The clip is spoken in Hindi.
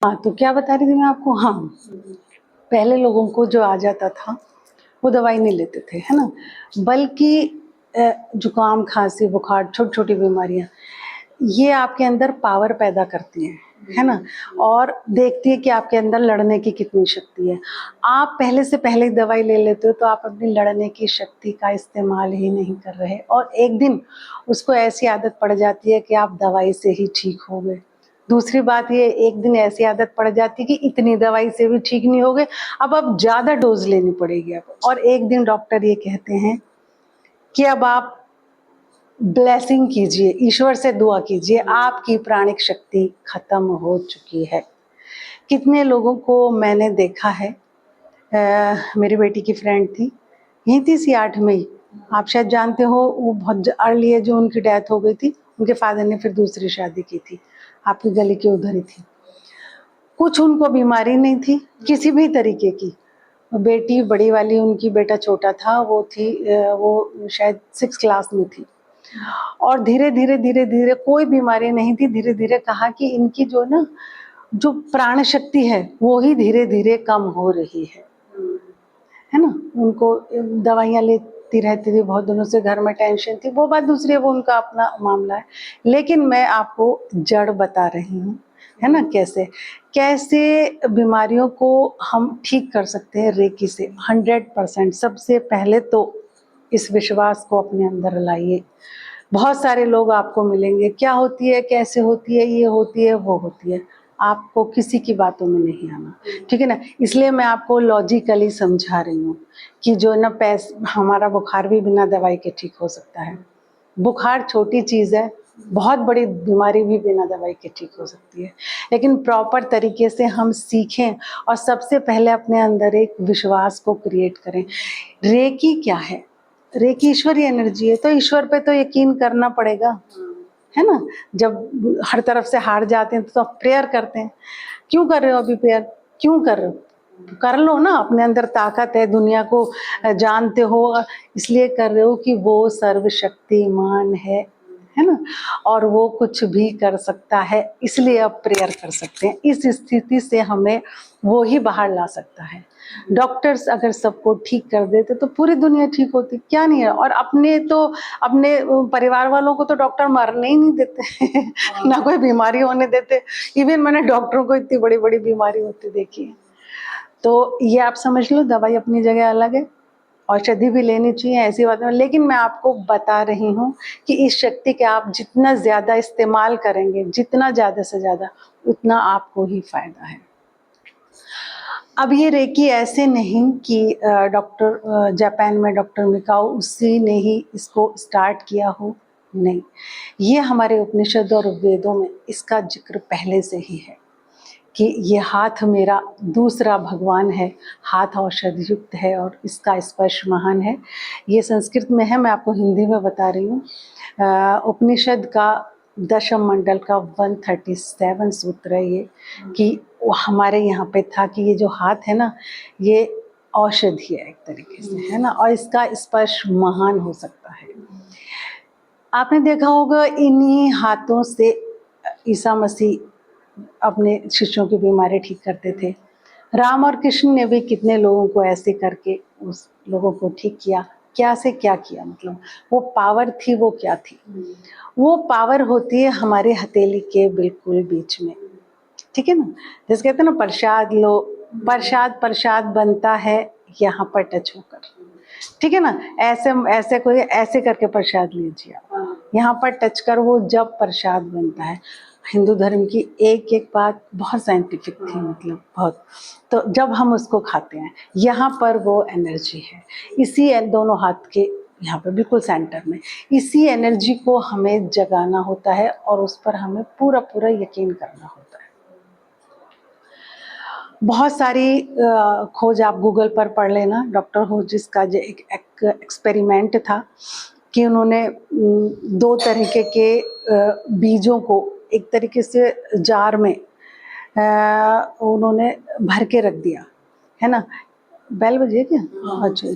हाँ, तो क्या बता रही थी मैं आपको? हाँ, पहले लोगों को जो आ जाता था वो दवाई नहीं लेते थे, है ना? बल्कि जुकाम, खांसी, बुखार, छोटी-छोटी बीमारियाँ ये आपके अंदर पावर पैदा करती हैं, है ना? और देखती है कि आपके अंदर लड़ने की कितनी शक्ति है। आप पहले से पहले ही दवाई ले लेते हो तो आप अपनी लड़ने की शक्ति का इस्तेमाल ही नहीं कर रहे और एक दिन उसको ऐसी आदत पड़ जाती है कि आप दवाई से ही ठीक हो गए। दूसरी बात ये, एक दिन ऐसी आदत पड़ जाती है कि इतनी दवाई से भी ठीक नहीं होगे, अब ज़्यादा डोज़ लेनी पड़ेगी आपको और एक दिन डॉक्टर ये कहते हैं कि अब आप ब्लेसिंग कीजिए, ईश्वर से दुआ कीजिए, आपकी प्राणिक शक्ति खत्म हो चुकी है। कितने लोगों को मैंने देखा है, मेरी बेटी की फ्रेंड थी, यहीं थी सियाट में ही। आप शायद जानते हो, वो बहुत अर्ली एज में उनकी डेथ हो गई थी। उनके फादर ने फिर दूसरी शादी की थी, आपकी गली के उधर ही थी। कुछ उनको बीमारी नहीं थी किसी भी तरीके की। बेटी बड़ी वाली, उनकी बेटा छोटा था, वो थी वो शायद 6 क्लास में थी और धीरे-धीरे कोई बीमारी नहीं थी। धीरे-धीरे कहा कि इनकी जो प्राण शक्ति है वो ही धीरे-धीरे कम हो रही है ना? उनको दवाइयाँ लेती रहती थी, बहुत दिनों से घर में टेंशन थी, वो बात दूसरी है, वो उनका अपना मामला है। लेकिन मैं आपको जड़ बता रही हूँ, है ना? कैसे बीमारियों को हम ठीक कर सकते हैं रेकी से 100%। सबसे पहले तो इस विश्वास को अपने अंदर लाइए। बहुत सारे लोग आपको मिलेंगे, क्या होती है, कैसे होती है, ये होती है, वो होती है। आपको किसी की बातों में नहीं आना, ठीक है ना? इसलिए मैं आपको लॉजिकली समझा रही हूँ कि जो ना हमारा बुखार भी बिना दवाई के ठीक हो सकता है। बुखार छोटी चीज़ है, बहुत बड़ी बीमारी भी बिना दवाई के ठीक हो सकती है। लेकिन प्रॉपर तरीके से हम सीखें और सबसे पहले अपने अंदर एक विश्वास को क्रिएट करें। रेकी क्या है? रेकी ईश्वरीय एनर्जी है, तो ईश्वर पे तो यकीन करना पड़ेगा, है ना? जब हर तरफ से हार जाते हैं तो आप प्रेयर करते हैं। क्यों कर रहे हो अभी प्रेयर? क्यों कर रहे हो? कर लो ना, अपने अंदर ताकत है, दुनिया को जानते हो, इसलिए कर रहे हो कि वो सर्वशक्तिमान है ना? और वो कुछ भी कर सकता है, इसलिए आप प्रेयर कर सकते हैं। इस स्थिति से हमें वो ही बाहर ला सकता है। डॉक्टर्स अगर सबको ठीक कर देते तो पूरी दुनिया ठीक होती, क्या नहीं है? और अपने परिवार वालों को तो डॉक्टर मरने ही नहीं देते ना कोई बीमारी होने देते। इवन मैंने डॉक्टरों को इतनी बड़ी-बड़ी बीमारी होती देखी है। तो ये आप समझ लो, दवाई अपनी जगह अलग है, औषधि भी लेनी चाहिए, ऐसी बात नहीं। लेकिन मैं आपको बता रही हूँ कि इस शक्ति का आप जितना ज़्यादा इस्तेमाल करेंगे, जितना ज़्यादा से ज़्यादा, उतना आपको ही फ़ायदा है। अब ये रेकी ऐसे नहीं कि जापान में डॉक्टर मिकाओ उसी ने ही इसको स्टार्ट किया हो, नहीं। ये हमारे उपनिषद और वेदों में इसका जिक्र पहले से ही है कि ये हाथ मेरा दूसरा भगवान है, हाथ औषधि युक्त है और इसका स्पर्श महान है। ये संस्कृत में है, मैं आपको हिंदी में बता रही हूँ। उपनिषद का दशम मंडल का 137 सूत्र है ये, कि हमारे यहाँ पे था कि ये जो हाथ है ना, ये औषधि है एक तरीके से, है ना? और इसका स्पर्श महान हो सकता है। आपने देखा होगा, इन्हीं हाथों से ईसा मसीह अपने शिष्यों की बीमारी ठीक करते थे। राम और कृष्ण ने भी कितने लोगों को ऐसे करके उस लोगों को ठीक किया। क्या से क्या किया, मतलब वो पावर थी, वो क्या थी? वो पावर होती है हमारे हथेली के बिल्कुल बीच में, ठीक है ना? जैसे कहते हैं ना, प्रसाद लो, प्रसाद बनता है यहाँ पर टच होकर, ठीक है ना? ऐसे करके प्रसाद लीजिए आप, यहाँ पर टच कर, वो जब प्रसाद बनता है। हिंदू धर्म की एक एक बात बहुत साइंटिफिक थी, मतलब बहुत। तो जब हम उसको खाते हैं, यहाँ पर वो एनर्जी है, इसी दोनों हाथ के यहाँ पे बिल्कुल सेंटर में, इसी एनर्जी को हमें जगाना होता है और उस पर हमें पूरा पूरा यकीन करना होता है। बहुत सारी खोज आप गूगल पर पढ़ लेना। डॉक्टर होजिस का जो एक एक्सपेरिमेंट था कि उन्होंने 2 तरीके के बीजों को एक तरीके से जार में उन्होंने भर के रख दिया, है ना? बेल बजी है क्या? अच्छा।